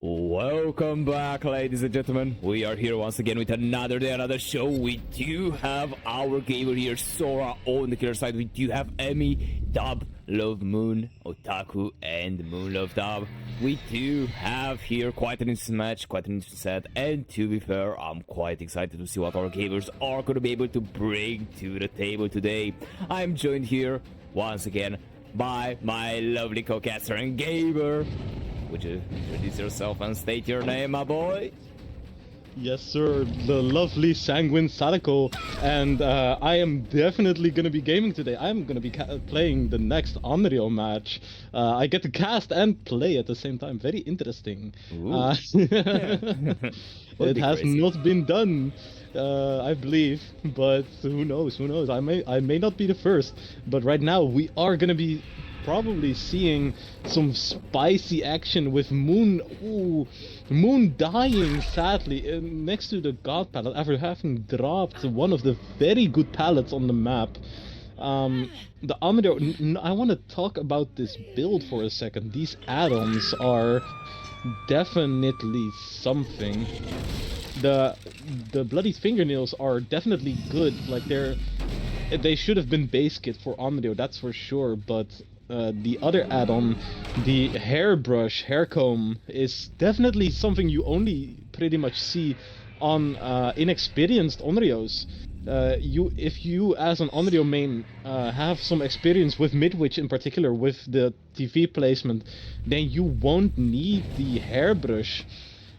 Welcome back, ladies and gentlemen. We are here once again with another day, another show. We do have our gamer here, Sora, on the killer side. We do have Emmy, Dub, Love Moon, Otaku, and Moon Love Dub. We do have here quite an interesting match, quite an interesting set, and to be fair, I'm quite excited to see what our gamers are going to be able to bring to the table today. I'm joined here once again by my lovely co-caster and gamer. Would you introduce yourself and state your name, my boy? Yes, sir. The lovely Sanguine Sadako, and I am definitely going to be gaming today. I'm going to be playing the next Onryo match. I get to cast and play at the same time. Very interesting. It has not been done, I believe, but who knows? Who knows? I may not be the first, but right now we are going to be probably seeing some spicy action with Moon. Ooh, Moon dying sadly next to the God palette after having dropped one of the very good palettes on the map. The Onryo, I want to talk about this build for a second. These add-ons are definitely something. The bloodied fingernails are definitely good. Like they should have been base kit for Onryo, that's for sure, but the other add-on, the hairbrush, hair comb, is definitely something you only pretty much see on inexperienced Onryos. If you as an Onryo main have some experience with Midwich in particular, with the TV placement, then you won't need the hairbrush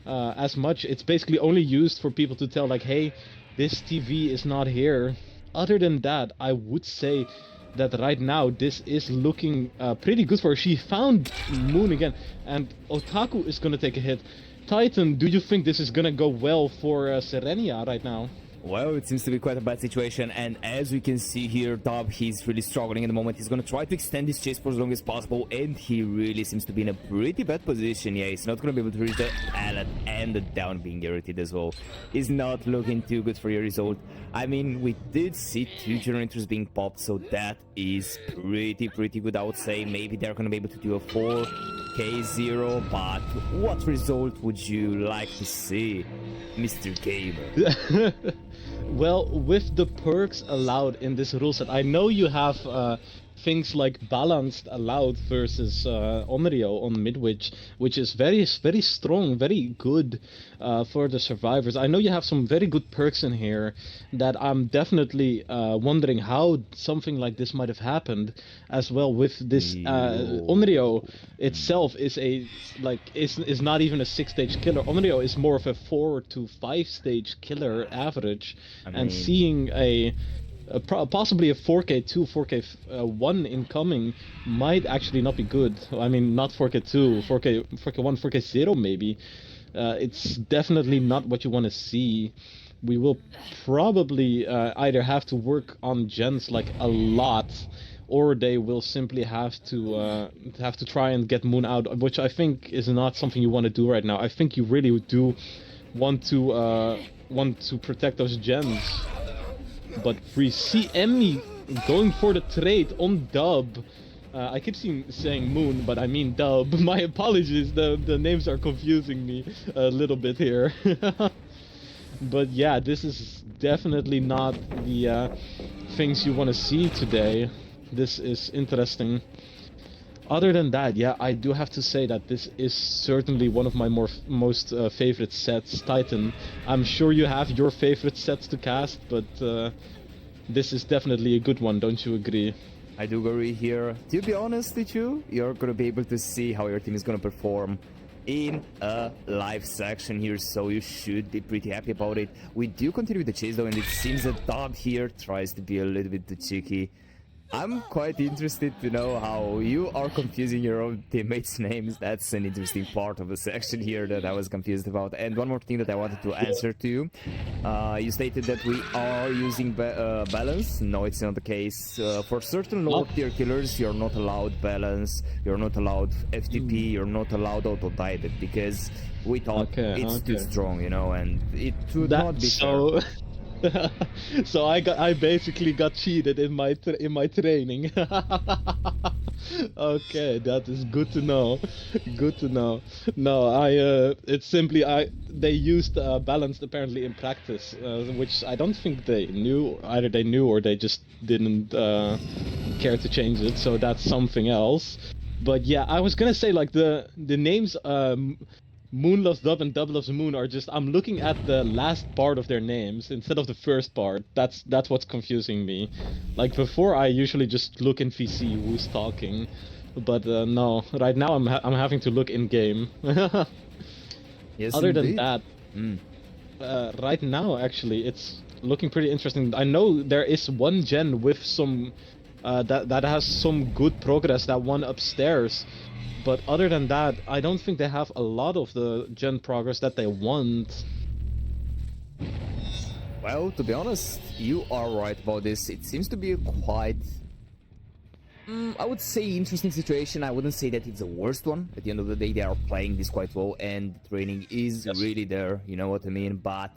as much. It's basically only used for people to tell like, hey, this TV is not here. Other than that, I would say that right now this is looking pretty good for her. She found Moon again, and Otaku is gonna take a hit. Titan, do you think this is gonna go well for Sirenia right now? Well, it seems to be quite a bad situation, and as we can see here, Dub, he's really struggling at the moment. He's going to try to extend his chase for as long as possible, and he really seems to be in a pretty bad position. Yeah, he's not going to be able to reach the pallet, and the down being guaranteed as well. He's not looking too good for your result. I mean, we did see 2 generators being popped, so that is pretty good, I would say. Maybe they're going to be able to do a 4K0, but what result would you like to see, Mr. Gamer? Well, with the perks allowed in this rule set, I know you have things like balanced allowed versus Onryo on Midwich, which is very strong, very good for the survivors. I know you have some very good perks in here that I'm definitely wondering how something like this might have happened as well. With this Onryo itself is is not even a 6-stage killer. Onryo is more of a 4 to 5-stage killer average, and seeing possibly a 4K2, 4K1 incoming might actually not be good. I mean, not 4K2, 4K1, 4K0 maybe. It's definitely not what you want to see. We will probably either have to work on gens like a lot, or they will simply have to try and get Moon out, which I think is not something you want to do right now. I think you really do want to protect those gens. But we see Emmy going for the trade on Dub. I keep saying Moon, but I mean Dub. My apologies, the names are confusing me a little bit here. But yeah, this is definitely not the things you want to see today. This is interesting. Other than that, yeah, I do have to say that this is certainly one of my most favorite sets, Titan. I'm sure you have your favorite sets to cast, but this is definitely a good one, don't you agree? I do agree here. To be honest with you, you're going to be able to see how your team is going to perform in a live section here, so you should be pretty happy about it. We do continue with the chase though, and it seems that Dub here tries to be a little bit too cheeky. I'm quite interested to know how you are confusing your own teammates' names. That's an interesting part of the section here that I was confused about. And one more thing that I wanted to answer to you. You stated that we are using balance. No, it's not the case. For certain lower tier killers, you're not allowed balance, you're not allowed FTP, you're not allowed auto-dieted, because we thought it's too strong, you know, and it would not be so. So I basically got cheated in my training. Okay, that is good to know. Good to know. No, it's simply they used balanced apparently in practice, which I don't think they knew. Either they knew or they just didn't care to change it. So that's something else. But yeah, I was gonna say like the names Moon Loves Dove and Dove Loves Moon are just I'm looking at the last part of their names instead of the first part. That's what's confusing me. Like before, I usually just look in VC who's talking, but no, right now I'm having to look in game. Yes, Other than indeed. that, Mm. right now actually it's looking pretty interesting. I know there is one gen with some that has some good progress. That one upstairs. But other than that, I don't think they have a lot of the gen progress that they want. Well, to be honest, you are right about this. It seems to be a quite, I would say, interesting situation. I wouldn't say that it's the worst one. At the end of the day, they are playing this quite well, and the training is Yes. really there. You know what I mean? But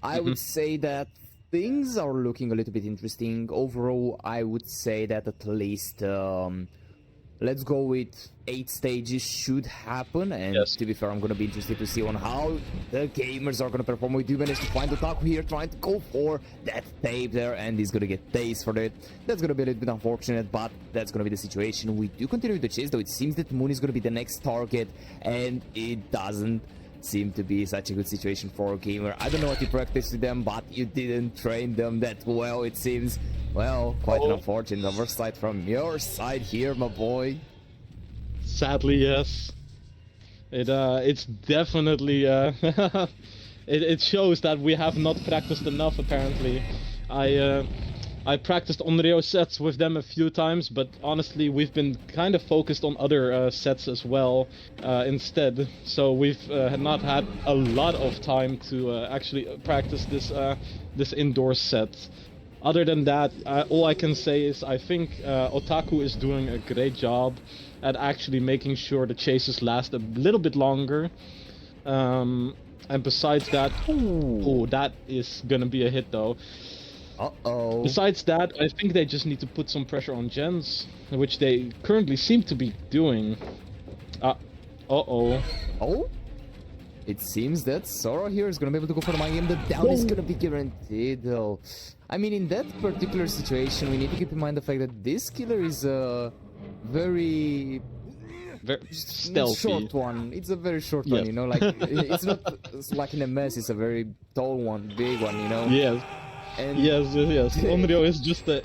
I would say that things are looking a little bit interesting. Overall, I would say that at least let's go with 8 stages should happen, and Yes. to be fair, I'm gonna be interested to see on how the gamers are gonna perform. We do manage to find Otaku here trying to go for that tape there, and he's gonna get dazed for it. That's gonna be a little bit unfortunate, but that's gonna be the situation. We do continue with the chase, though it seems that Moon is gonna be the next target, and it doesn't seem to be such a good situation for a gamer. I don't know what you practiced with them, but you didn't train them that well, it seems. Well, quite an unfortunate oversight from your side here, my boy. Sadly, yes. It's definitely it shows that we have not practiced enough. Apparently, I practiced Onryo sets with them a few times, but honestly, we've been kind of focused on other sets as well instead. So we've not had a lot of time to actually practice this indoor set. Other than that, all I can say is I think Otaku is doing a great job at actually making sure the chases last a little bit longer. And besides that, oh, that is gonna be a hit though. Uh-oh. Besides that, I think they just need to put some pressure on gens, which they currently seem to be doing. Uh-oh. Oh? It seems that Sora here is gonna be able to go for the mind game. The down is gonna be guaranteed, though. I mean, in that particular situation, we need to keep in mind the fact that this killer is a very Very stealthy. short one. It's a very short one, Yes. you know? Like, it's not like in a mess, it's a very tall one, big one, you know? Yes. And Yes. Onryo is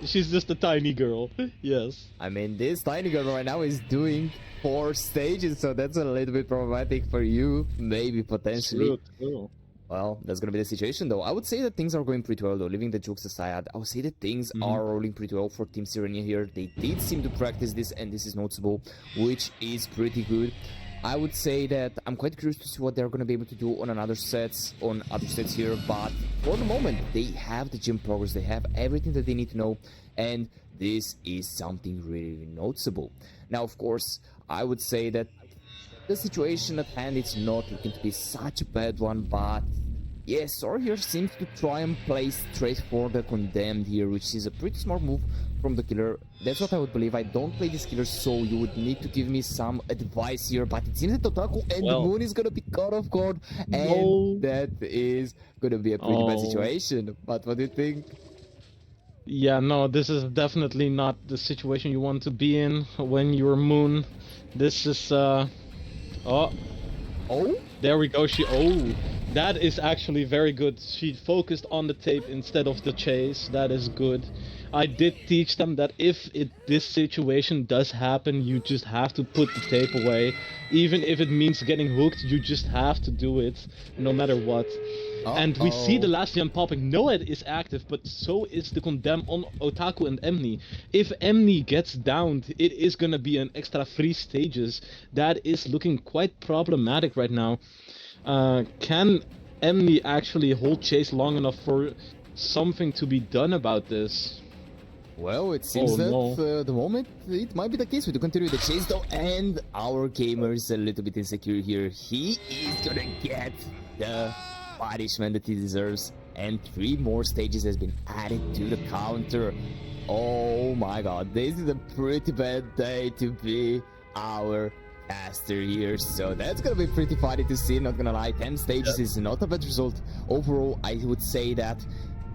she's just a tiny girl. Yes. I mean, this tiny girl right now is doing 4 stages, so that's a little bit problematic for you, maybe potentially. True. Well, that's gonna be the situation, though. I would say that things are going pretty well, though. Leaving the jokes aside, I would say that things are rolling pretty well for Team Sirenia here. They did seem to practice this, and this is noticeable, which is pretty good. I would say that I'm quite curious to see what they're gonna be able to do on other sets here, but for the moment, they have the gym progress, they have everything that they need to know, and this is something really noticeable. Now, of course, I would say that the situation at hand is not looking to be such a bad one, but yes, Sora here seems to try and play straight for the condemned here, which is a pretty smart move from the killer. That's what I would believe. I don't play this killer, so you would need to give me some advice here, but it seems that Otaku and Well, Moon is gonna be caught off guard, and no. that is gonna be a pretty bad Oh. situation. But what do you think? Yeah, no, this is definitely not the situation you want to be in when you're Moon. This is oh, Oh? there we go. That is actually very good. She focused on the tape instead of the chase. That is good. I did teach them that if this situation does happen, you just have to put the tape away. Even if it means getting hooked, you just have to do it, no matter what. And we see the last gem popping. Noed is active, but so is the condemn on Otaku and Emni. If Emni gets downed, it is gonna be an extra 3 stages. That is looking quite problematic right now. Can Emni actually hold chase long enough for something to be done about this? Well, it seems that no. the moment it might be the case. We do continue the chase, though, and our gamer is a little bit insecure here. He is gonna get the punishment that he deserves, and 3 more stages has been added to the counter. Oh my god, this is a pretty bad day to be our caster here, so that's gonna be pretty funny to see, not gonna lie. 10 stages is not a bad result. Overall, I would say that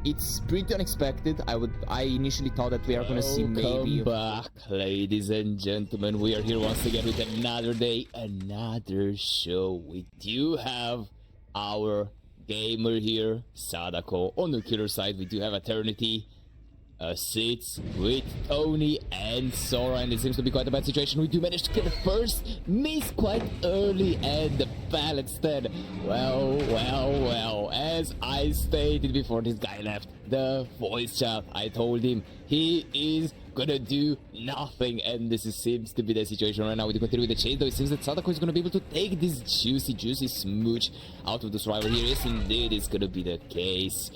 it's pretty unexpected. I initially thought that we are gonna see maybe... Welcome back, ladies and gentlemen. We are here once again with another day, another show. We do have our gamer here, Sadako. On the killer side, we do have Eternity. Sits with Tony and Sora, and it seems to be quite a bad situation. We do manage to get the first miss quite early, and the pallet stand. Well, as I stated before this guy left the voice chat, I told him he is gonna do nothing, and this seems to be the situation right now. We do continue with the chase, though. It seems that Sadako is gonna be able to take this juicy smooch out of the survivor here. Yes, indeed, it's gonna be the case.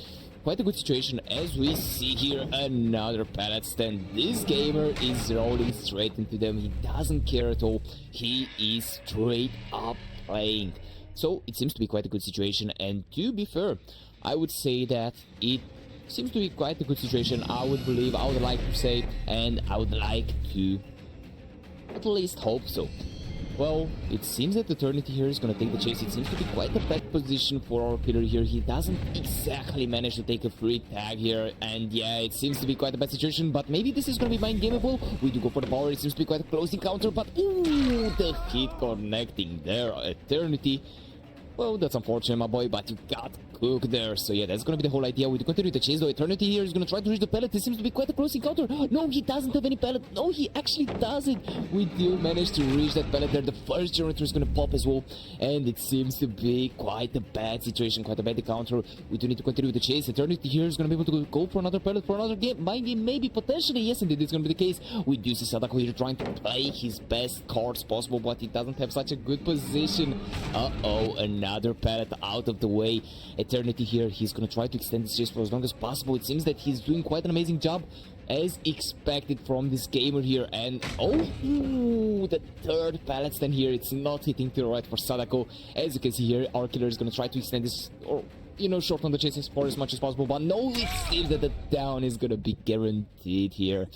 Quite a good situation, as we see here another pallet stand. This gamer is rolling straight into them. He doesn't care at all. He is straight up playing. So it seems to be quite a good situation, and to be fair, I would say that it seems to be quite a good situation. I would like to say, and I would like to at least hope so. Well, it seems that Eternity here is gonna take the chase. It seems to be quite a bad position for our killer here. He doesn't exactly manage to take a free tag here, and yeah, it seems to be quite a bad situation, but maybe this is gonna be mind gameable. We do go for the power. It seems to be quite a close encounter, but ooh, the hit connecting there. Eternity. Well, that's unfortunate, my boy, but you got cooked there. So yeah, that's gonna be the whole idea. We continue the chase, though. Eternity here is gonna try to reach the pallet. It seems to be quite a close encounter. No, he doesn't have any pallet. No, he actually doesn't. We do manage to reach that pallet there. The first generator is gonna pop as well, and it seems to be quite a bad situation, quite a bad encounter. We do need to continue with the chase. Eternity here is gonna be able to go for another pallet, for another game. Mind game, maybe, potentially. Yes, indeed, it's gonna be the case. We do see Sadako here trying to play his best cards possible, but he doesn't have such a good position. Uh-oh, another pallet out of the way. Eternity here, he's gonna try to extend this chase for as long as possible. It seems that he's doing quite an amazing job, as expected from this gamer here. And oh, the third pallet stand here, it's not hitting to the right for Sadako. As you can see here, our killer is gonna try to extend this, or shorten the chases for as much as possible, but no, it seems that the down is gonna be guaranteed here.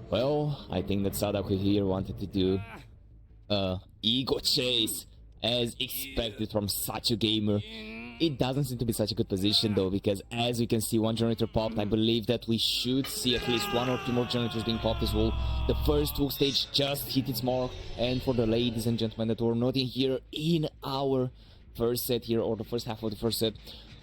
Well, I think that Sadako here wanted to do ego chase, as expected from such a gamer. It doesn't seem to be such a good position, though, because as we can see, one generator popped. I believe that we should see at least one or two more generators being popped as well. The first hook stage just hit its mark, and for the ladies and gentlemen that were not in here in our first set here, or the first half of the first set,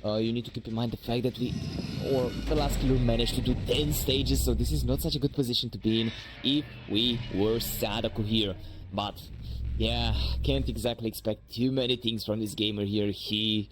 you need to keep in mind the fact that the last killer managed to do 10 stages, so this is not such a good position to be in if we were Sadako here. But yeah, can't exactly expect too many things from this gamer here. He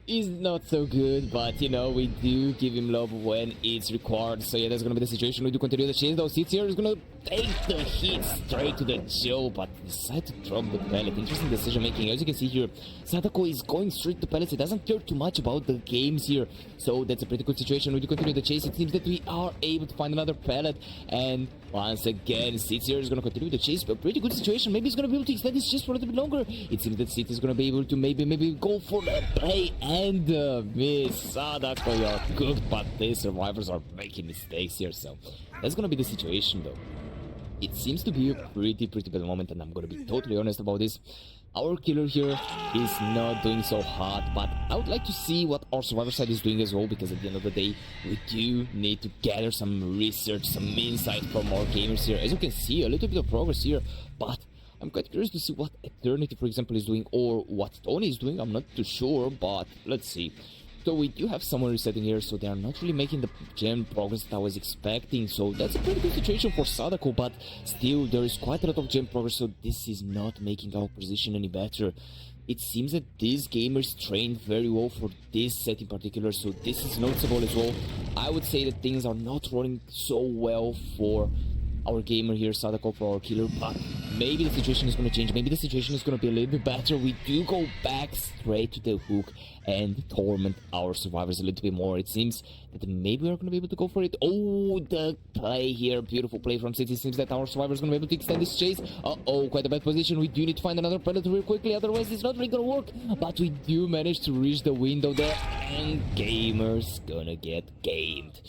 is not so good, but we do give him love when it's required. So yeah, that's gonna be the situation. We do continue the chase, though. Sits here is gonna take the hit straight to the jaw, but decide to drop the pellet. Interesting decision making. As you can see here, Sadako is going straight to pellets. He doesn't care too much about the games here, so that's a pretty good situation. We do continue the chase. It seems that we are able to find another pellet, and once again, Sits here is gonna continue the chase. A pretty good situation. Maybe he's gonna be able to extend this chase for a little bit longer. It seems that Sits is gonna be able to maybe go for the play and miss. Sadako, you're cooked, but the survivors are making mistakes here, so that's gonna be the situation, though. It seems to be a pretty bad moment, and I'm gonna be totally honest about this. Our killer here is not doing so hot, but I would like to see what our survivor side is doing as well, because at the end of the day, we do need to gather some research, some insight from our gamers here. As you can see, a little bit of progress here, but I'm quite curious to see what Eternity, for example, is doing, or what Tony is doing. I'm not too sure, but let's see. So we do have someone resetting here, so they are not really making the gem progress that I was expecting. So that's a pretty good situation for Sadako, but still there is quite a lot of gem progress, so this is not making our position any better. It seems that these gamers trained very well for this set in particular, so this is noticeable as well. I would say that things are not running so well for our gamer here, Sadako, for our killer, but maybe the situation is going to change. Maybe the situation is going to be a little bit better. We do go back straight to the hook and torment our survivors a little bit more. It seems that maybe we're going to be able to go for it. Oh, the play here. Beautiful play from City. It seems that our survivors are going to be able to extend this chase. Uh-oh, quite a bad position. We do need to find another pellet real quickly, otherwise it's not really going to work. But we do manage to reach the window there, and gamer's gonna get gamed.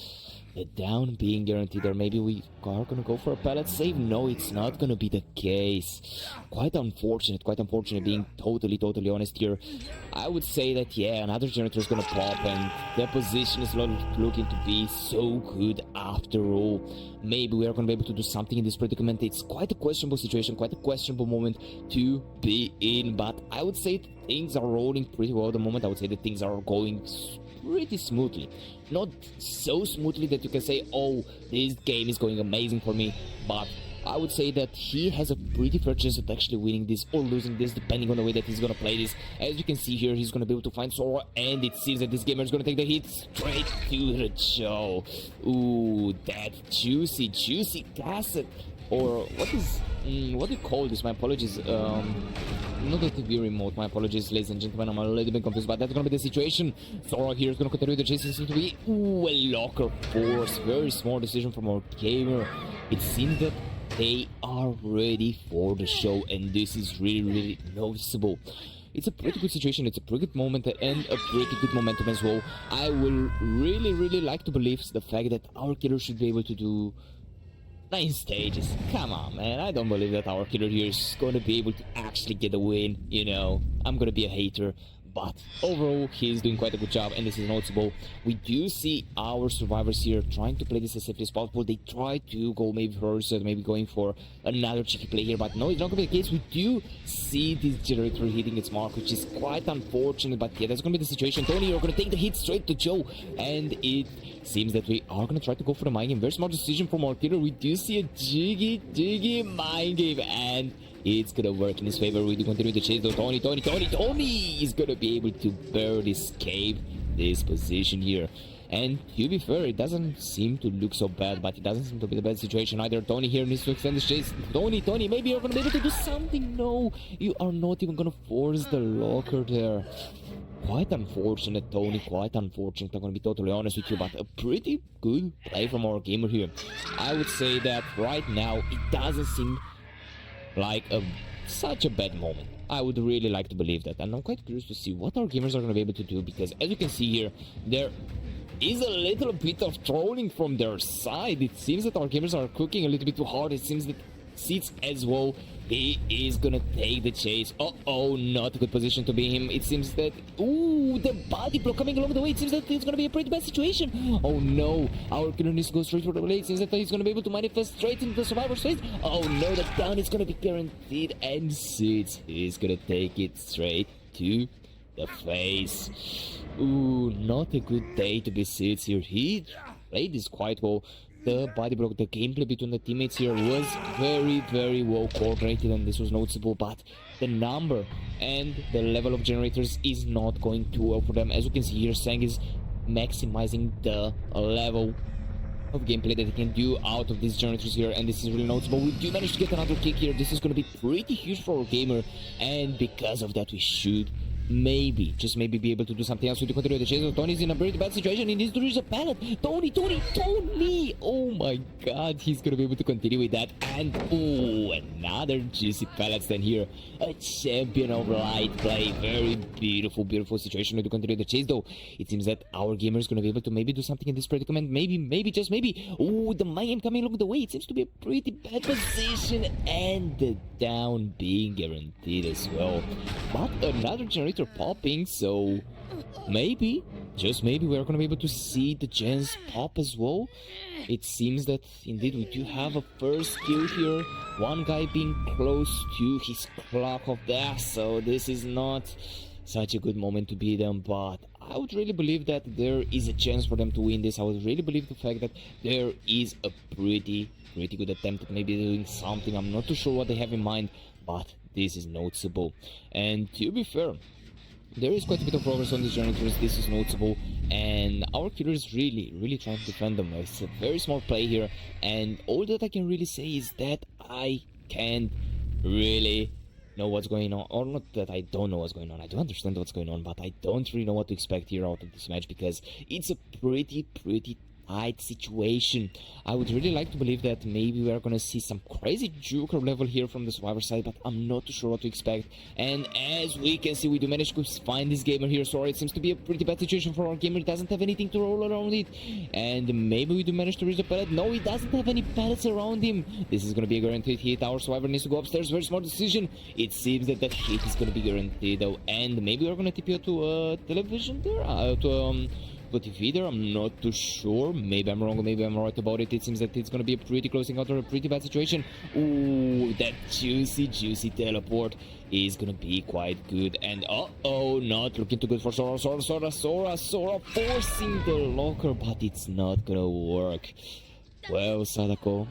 the down being guaranteed, or maybe we are gonna go for a pallet save. No, it's not gonna be the case. Quite unfortunate being totally honest here. I would say that, yeah, another generator is gonna pop, and the position is not looking to be so good after all. Maybe we are gonna be able to do something in this predicament. It's quite a questionable situation, quite a questionable moment to be in, but I would say things are rolling pretty well at the moment. I would say that things are going pretty smoothly. Not so smoothly that you can say, oh, this game is going amazing for me, but I would say that he has a pretty fair chance of actually winning this or losing this, depending on the way that he's gonna play this. As you can see here, he's gonna be able to find Sora, and it seems that this gamer is gonna take the hit straight to the jaw. Ooh, that juicy cassette. Or what do you call this? My apologies. Not the TV remote. My apologies, ladies and gentlemen. I'm a little bit confused, but that's gonna be the situation. Sora here is gonna continue the chase. It seems to be a locker force. Very small decision from our gamer. It seems that they are ready for the show, and this is really noticeable. It's a pretty good situation, it's a pretty good moment, and a pretty good momentum as well. I will really like to believe the fact that our killer should be able to do 9 stages. Come on, man. I don't believe that our killer here is gonna be able to actually get a win, you know. I'm gonna be a hater, but overall he's doing quite a good job, and this is noticeable. We do see our survivors here trying to play this as safely as possible. They try to go maybe first, maybe going for another cheeky play here, but no, it's not gonna be the case. We do see this generator hitting its mark, which is quite unfortunate, but yeah, that's gonna be the situation. Tony, you're gonna take the hit straight to Joe, and it seems that we are gonna try to go for the mind game. Very smart decision from our killer. We do see a jiggy mind game, and it's gonna work in his favor. We do continue the chase though. Tony is gonna be able to barely escape this position here. And to be fair, it doesn't seem to look so bad, but it doesn't seem to be the bad situation either. Tony here needs to extend this chase. Tony, maybe you're gonna be able to do something. No, you are not even gonna force the locker there. Quite unfortunate, Tony, quite unfortunate. I'm gonna be totally honest with you, but a pretty good play from our gamer here. I would say that right now, it doesn't seem like such a bad moment. I would really like to believe that, and I'm quite curious to see what our gamers are going to be able to do, because as you can see here, there is a little bit of trolling from their side. It seems that our gamers are cooking a little bit too hard. It seems that Seeds as well, he is gonna take the chase. Oh, not a good position to be him. It seems that, ooh, the body block coming along the way. It seems that it's gonna be a pretty bad situation. Oh no, our killer needs to go straight for the blade. It seems that he's gonna be able to manifest straight into the survivor's face. Oh no, the down is gonna be guaranteed, and Seeds is gonna take it straight to the face. Ooh, not a good day to be Seeds here. He played this quite well. The body block, the gameplay between the teammates here was very well coordinated, and this was noticeable, but the number and the level of generators is not going too well for them. As you can see here, Sang is maximizing the level of gameplay that he can do out of these generators here, and this is really noticeable. We do manage to get another kick here. This is going to be pretty huge for our gamer, and because of that we should maybe, just maybe, be able to do something else. We do continue the chase. So Tony's in a very bad situation. He needs to reach the pallet. Tony! Oh my god, he's gonna be able to continue with that. And oh, another juicy pallets then here. A champion of light play. Very beautiful situation. We do continue the chase though. It seems that our gamer is gonna be able to maybe do something in this predicament. Maybe, just maybe. Oh, the mayhem coming along the way. It seems to be a pretty bad position, and the down being guaranteed as well. But another generator popping, so maybe, just maybe, we're gonna be able to see the gens pop as well. It seems that indeed we do have a first kill here, one guy being close to his clock of death, so this is not such a good moment to be them, but I would really believe that there is a chance for them to win this. I would really believe the fact that there is a pretty good attempt at maybe doing something. I'm not too sure what they have in mind, but this is noticeable. And to be fair, there is quite a bit of progress on these generators. This is noticeable, and our killer is really trying to defend them. It's a very smart play here, and all that I can really say is that I can't really know what's going on, or not that I don't know what's going on. I do understand what's going on, but I don't really know what to expect here out of this match, because it's a pretty fight situation. I would really like to believe that maybe we are gonna see some crazy Joker level here from the survivor side, but I'm not too sure what to expect. And as we can see, we do manage to find this gamer here. Sorry, it seems to be a pretty bad situation for our gamer. He doesn't have anything to roll around it. And maybe we do manage to reach the pallet. No, he doesn't have any pallets around him. This is gonna be a guaranteed hit. Our survivor needs to go upstairs. Very smart decision. It seems that hit is gonna be guaranteed though. And maybe we're gonna tip you to television there? To TV there, I'm not too sure. Maybe I'm wrong, maybe I'm right about it. It seems that it's gonna be a pretty close encounter, a pretty bad situation. Ooh, that juicy teleport is gonna be quite good. And uh-oh, not looking too good for Sora forcing the locker, but it's not gonna work. Well, Sadako,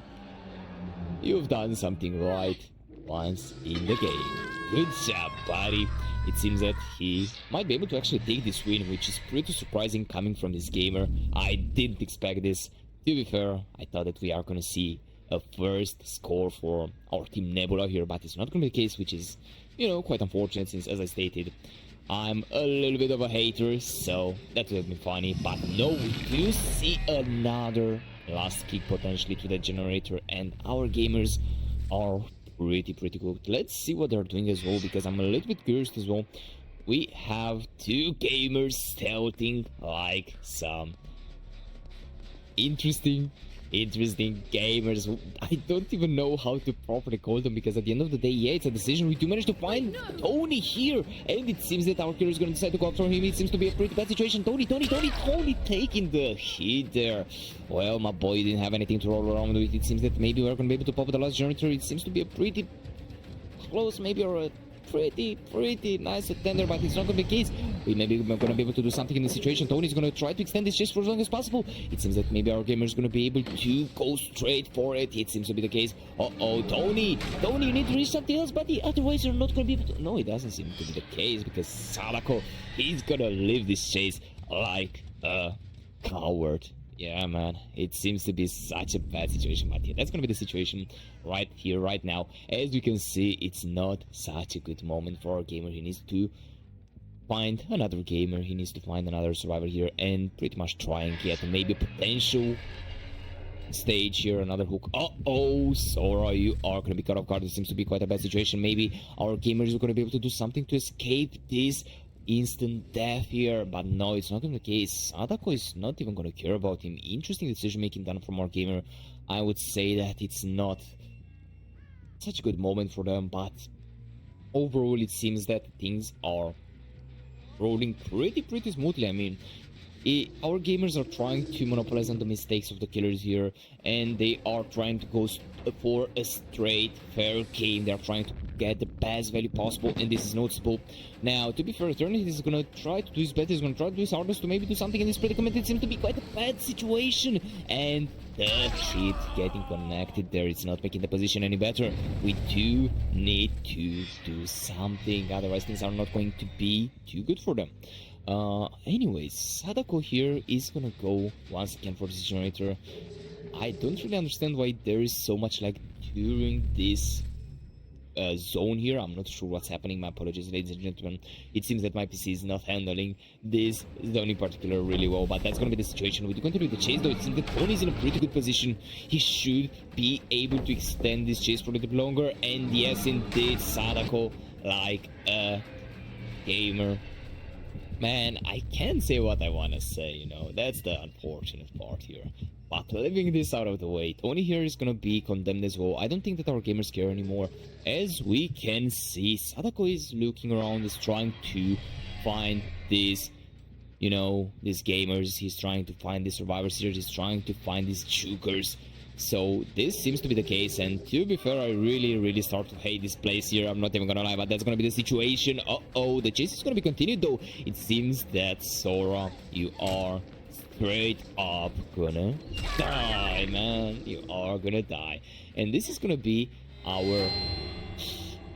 you've done something right once in the game. Good job, buddy. It seems that he might be able to actually take this win, which is pretty surprising coming from this gamer. I didn't expect this. To be fair, I thought that we are going to see a first score for our team Nebula here, but it's not going to be the case, which is, you know, quite unfortunate since, as I stated, I'm a little bit of a hater, so that would have been funny. But no, we do see another last kick potentially to the generator, and our gamers are pretty good. Let's see what they're doing as well, because I'm a little bit curious as well. We have two gamers stealthing like some interesting gamers. I don't even know how to properly call them, because at the end of the day, yeah, it's a decision. We do manage to find Tony here, and it seems that our killer is going to decide to go after him. It seems to be a pretty bad situation. Tony taking the hit there. Well, my boy didn't have anything to roll around with. It seems that maybe we're going to be able to pop the last generator. It seems to be a pretty close, maybe, or a pretty nice contender, but it's not going to be the case. We maybe going to be able to do something in this situation. Tony's going to try to extend this chase for as long as possible. It seems that maybe our gamer is going to be able to go straight for it. It seems to be the case. Uh-oh, Tony, you need to reach something else, buddy. Otherwise, you're not going to be able to... No, it doesn't seem to be the case, because Sadako, he's going to leave this chase like a coward. Yeah, man, it seems to be such a bad situation, but yeah, that's gonna be the situation right here, right now. As you can see, it's not such a good moment for our gamer. He needs to find another gamer, he needs to find another survivor here, and pretty much try and get maybe a potential stage here, another hook. Uh-oh, Sora, you are gonna be caught off guard. It seems to be quite a bad situation. Maybe our gamers are gonna be able to do something to escape this instant death here, but no, it's not gonna be the case. Sadako is not even gonna care about him. Interesting decision making done from our gamer. I would say that it's not such a good moment for them, but overall it seems that things are rolling pretty smoothly. I mean, our gamers are trying to monopolize on the mistakes of the killers here, and they are trying to go for a straight fair game. They are trying to get the best value possible, and this is noticeable. Now, to be fair, Eternity is gonna try to do his best. He's gonna try to do his hardest to maybe do something in this predicament. It seems to be quite a bad situation, and the cheat getting connected there, it's not making the position any better. We do need to do something, otherwise things are not going to be too good for them. Anyways, Sadako here is gonna go once again for this generator. I don't really understand why there is so much lag during this zone here. I'm not sure what's happening. My apologies, ladies and gentlemen. It seems that my PC is not handling this zone in particular really well, but that's gonna be the situation. We do continue the chase though. It seems that Tony is in a pretty good position. He should be able to extend this chase for a little bit longer, and yes indeed, Sadako, like a gamer. Man, I can't say what I want to say, you know, that's the unfortunate part here. But leaving this out of the way, Tony here is gonna be condemned as well. I don't think that our gamers care anymore. As we can see, Sadako is looking around, is trying to find these, you know, these gamers. He's trying to find the survivors here. He's trying to find these chokers. So this seems to be the case, and to be fair, I really start to hate this place here. I'm not even gonna lie, but that's gonna be the situation. Uh-oh, the chase is gonna be continued though. It seems that Sora, you are straight up gonna die, man. You are gonna die. And this is gonna be our...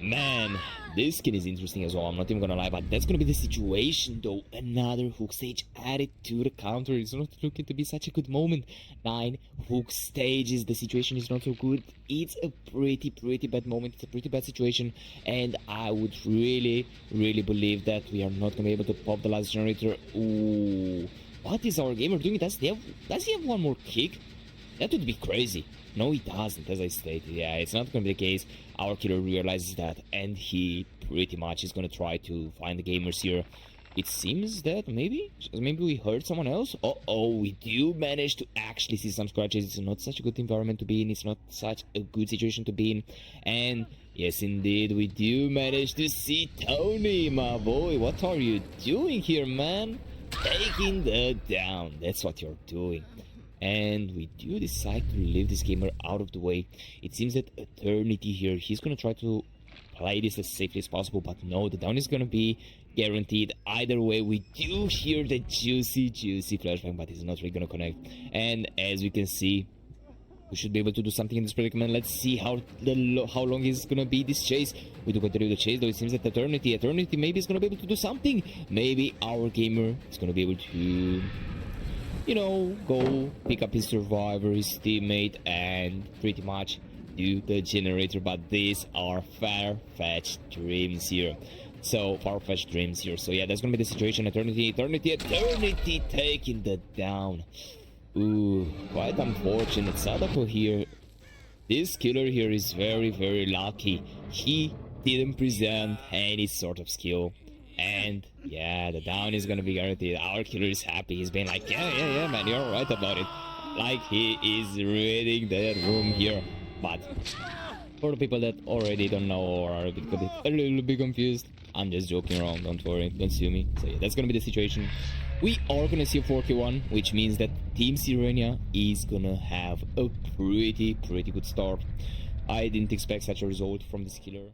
Man, this skin is interesting as well, I'm not even gonna lie, but that's gonna be the situation though. Another hook stage added to the counter. It's not looking to be such a good moment. 9 hook stages, the situation is not so good. It's a pretty bad moment. It's a pretty bad situation, and I would really believe that we are not gonna be able to pop the last generator. Ooh, what is our gamer doing? Does he have one more kick? That would be crazy. No, he doesn't, as I stated. Yeah, it's not going to be the case. Our killer realizes that, and he pretty much is going to try to find the gamers here. It seems that maybe we heard someone else. Oh, we do manage to actually see some scratches. It's not such a good environment to be in. It's not such a good situation to be in. And yes, indeed, we do manage to see Tony, my boy. What are you doing here, man? Taking the down. That's what you're doing. And we do decide to leave this gamer out of the way. It seems that Eternity here, he's gonna try to play this as safely as possible, but no, the down is gonna be guaranteed. Either way, we do hear the juicy flashbang, but it's not really gonna connect. And as we can see, we should be able to do something in this predicament. Let's see how long is gonna be this chase. We do continue the chase, though. It seems that Eternity maybe is gonna be able to do something. Maybe our gamer is gonna be able to, you know, go pick up his survivor, his teammate, and pretty much do the generator. But these are far-fetched dreams here. So yeah, that's gonna be the situation. Eternity taking the down. Ooh, quite unfortunate. Sadako here, this killer here is very lucky. He didn't present any sort of skill. And yeah, the down is gonna be guaranteed. Our killer is happy. He's been like, yeah, man, you're right about it. Like, he is reading that room here. But for the people that already don't know or are a little bit confused, I'm just joking around, don't worry, don't sue me. So yeah, that's gonna be the situation. We are gonna see a 4k1, which means that Team Sirenia is gonna have a pretty good start. I didn't expect such a result from this killer.